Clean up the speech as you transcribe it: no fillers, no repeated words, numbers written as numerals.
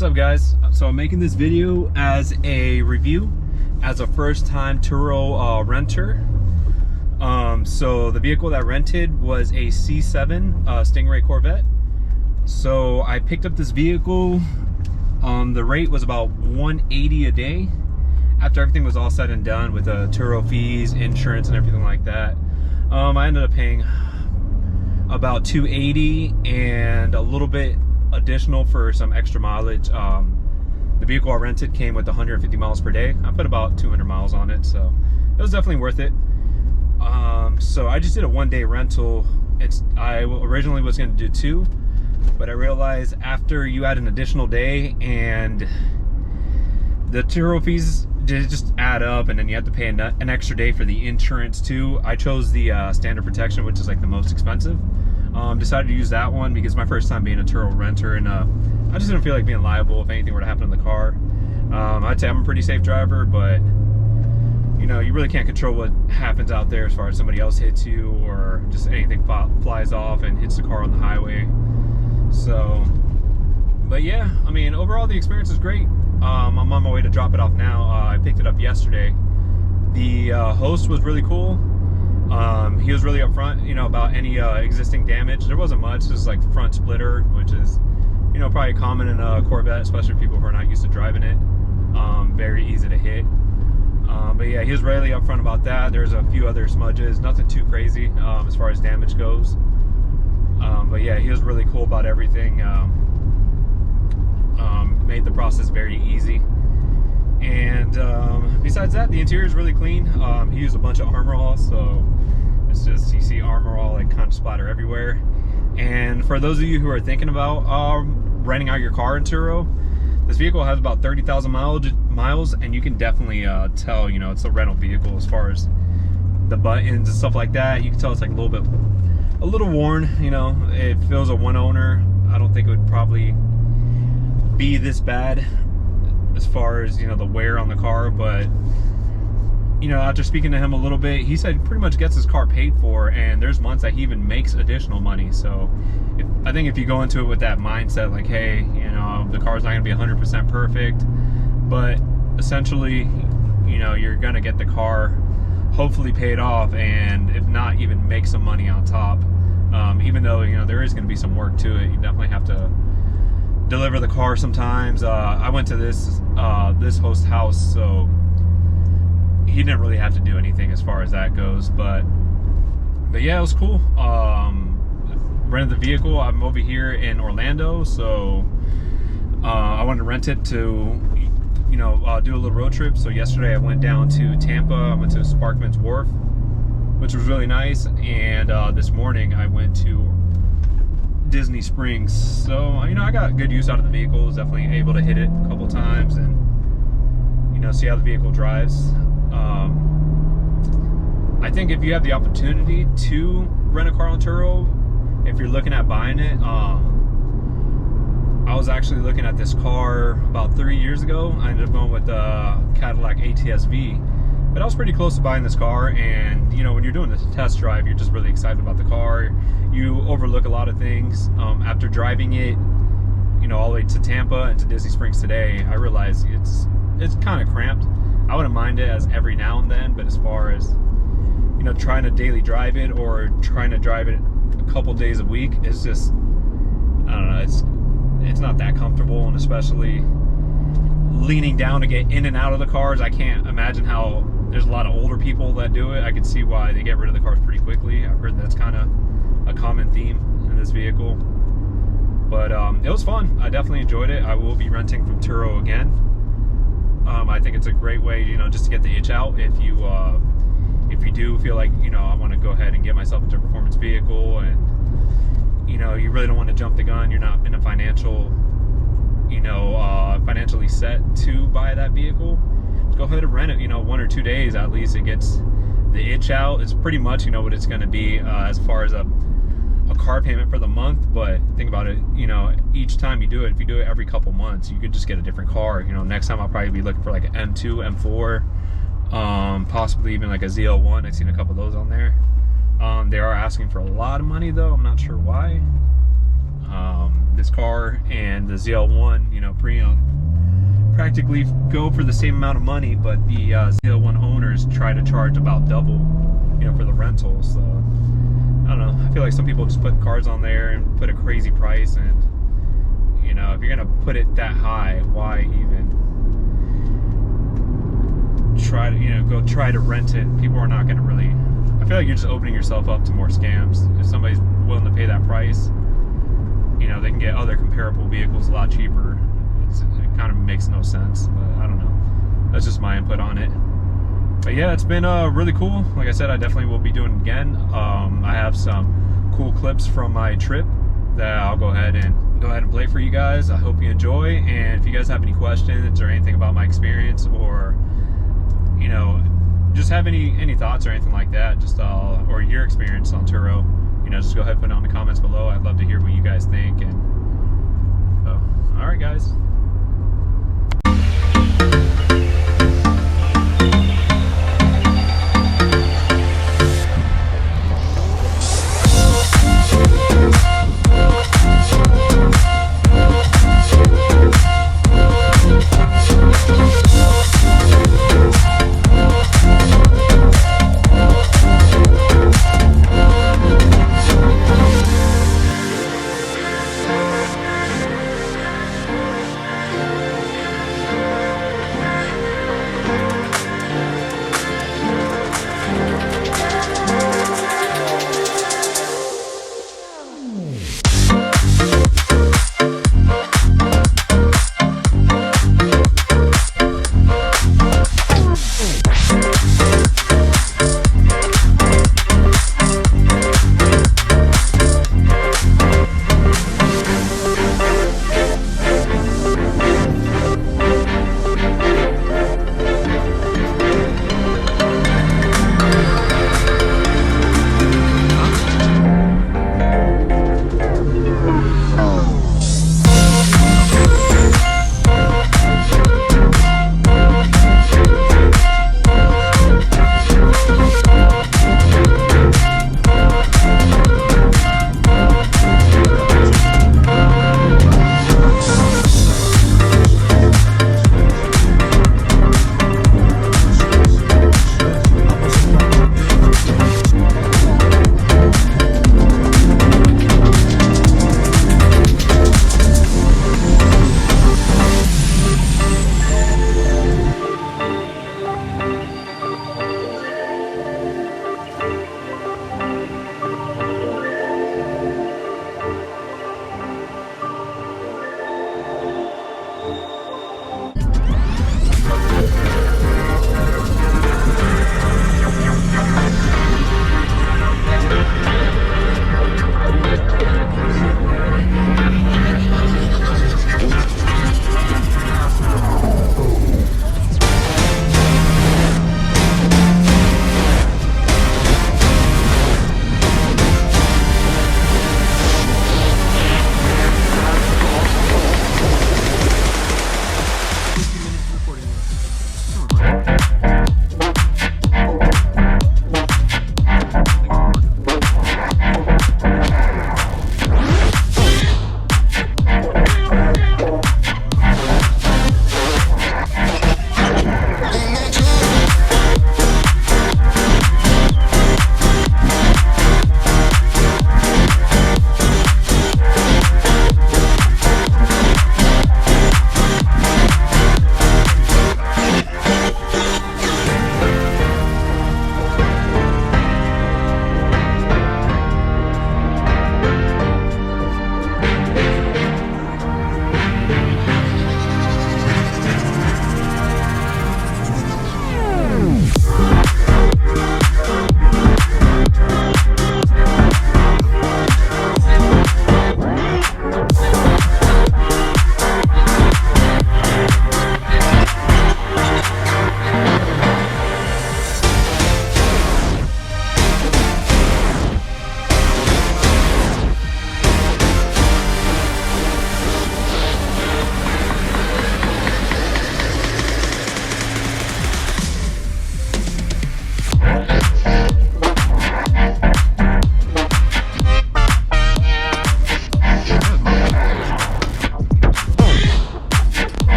What's up, guys? So I'm making this video as a review as a first-time TURO renter. So the vehicle that I rented was a C7 Stingray Corvette. So I picked up this vehicle. The rate was about $180 a day. After everything was all said and done with the TURO fees, insurance, and everything like that, I ended up paying about $280 and a little bit additional for some extra mileage. The vehicle I rented came with 150 miles per day. I put about 200 miles on it, so it was definitely worth it. So I just did a one-day rental. I originally was going to do two, but I realized after you add an additional day and the TURO fees just add up, and then you have to pay an extra day for the insurance too. I chose the standard protection, which is like the most expensive. Decided to use that one because my first time being a TURO renter, and I just didn't feel like being liable if anything were to happen in the car. I'd say I'm a pretty safe driver, but you know, you really can't control what happens out there as far as somebody else hits you or just anything flies off and hits the car on the highway. So, but yeah, I mean, overall the experience is great. I'm on my way to drop it off now. I picked it up yesterday. The host was really cool. He was really upfront, you know, about any existing damage. There wasn't much, just like the front splitter, which is, you know, probably common in a Corvette, especially for people who are not used to driving it. Very easy to hit. But yeah, he was really upfront about that. There's a few other smudges, nothing too crazy as far as damage goes. But yeah, he was really cool about everything. Made the process very easy. And besides that, the interior is really clean. He used a bunch of Armor All, so it's just, you see Armor All like kind of splatter everywhere. And for those of you who are thinking about renting out your car in TURO, this vehicle has about 30,000 miles, and you can definitely tell, you know, it's a rental vehicle as far as the buttons and stuff like that. You can tell it's like a little worn. You know, if it was a one owner, I don't think it would probably be this bad as far as, you know, the wear on the car. But you know, after speaking to him a little bit, he said he pretty much gets his car paid for, and there's months that he even makes additional money. So I think if you go into it with that mindset, like, hey, you know, the car's not going to be 100% perfect, but essentially, you know, you're going to get the car hopefully paid off, and if not, even make some money on top. Even though, you know, there is going to be some work to it, you definitely have to deliver the car sometimes. I went to this host house, so he didn't really have to do anything as far as that goes. But yeah, it was cool. Rented the vehicle. I'm over here in Orlando, so I wanted to rent it to, you know, do a little road trip. So yesterday I went down to Tampa. I went to Sparkman's Wharf, which was really nice. And this morning I went to Disney Springs. So, you know, I got good use out of the vehicle. I was definitely able to hit it a couple times and, you know, see how the vehicle drives. I think if you have the opportunity to rent a car on TURO, if you're looking at buying it, I was actually looking at this car about 3 years ago. I ended up going with the Cadillac ATS-V, but I was pretty close to buying this car. And you know, when you're doing this test drive, you're just really excited about the car. You overlook a lot of things. After driving it, you know, all the way to Tampa and to Disney Springs today, I realized it's kind of cramped. I wouldn't mind it as every now and then, but as far as, you know, trying to daily drive it or trying to drive it a couple days a week, it's just, I don't know, it's not that comfortable. And especially leaning down to get in and out of the cars, I can't imagine how there's a lot of older people that do it. I can see why they get rid of the cars pretty quickly. I've heard that's kind of a common theme in this vehicle. But it was fun. I definitely enjoyed it. I will be renting from TURO again. I think it's a great way, you know, just to get the itch out. If you do feel like, you know, I want to go ahead and get myself into a performance vehicle, and you know, you really don't want to jump the gun, you're not in a financial, you know, financially set to buy that vehicle, just go ahead and rent it. You know, 1 or 2 days at least, it gets the itch out. It's pretty much, you know, what it's going to be as far as a car payment for the month. But think about it, you know, each time you do it, if you do it every couple months, you could just get a different car. You know, next time I'll probably be looking for like an M2, M4, possibly even like a ZL1. I've seen a couple of those on there. They are asking for a lot of money though. I'm not sure why. This car and the ZL1, you know, pre-owned, practically go for the same amount of money, but the ZL1 owners try to charge about double, you know, for the rental. So I don't know, I feel like some people just put cars on there and put a crazy price, and you know, if you're gonna put it that high, why even try to, you know, go try to rent it? People are not gonna really, I feel like you're just opening yourself up to more scams. If somebody's willing to pay that price, you know, they can get other comparable vehicles a lot cheaper. It kind of makes no sense, but I don't know. That's just my input on it. But yeah, it's been really cool. Like I said, I definitely will be doing it again. I have some cool clips from my trip that I'll go ahead and play for you guys. I hope you enjoy, and if you guys have any questions or anything about my experience, or you know, just have any thoughts or anything like that, just or your experience on Turo, you know, just go ahead and put it on the comments below. I'd love to hear what you guys think. And so, all right, guys.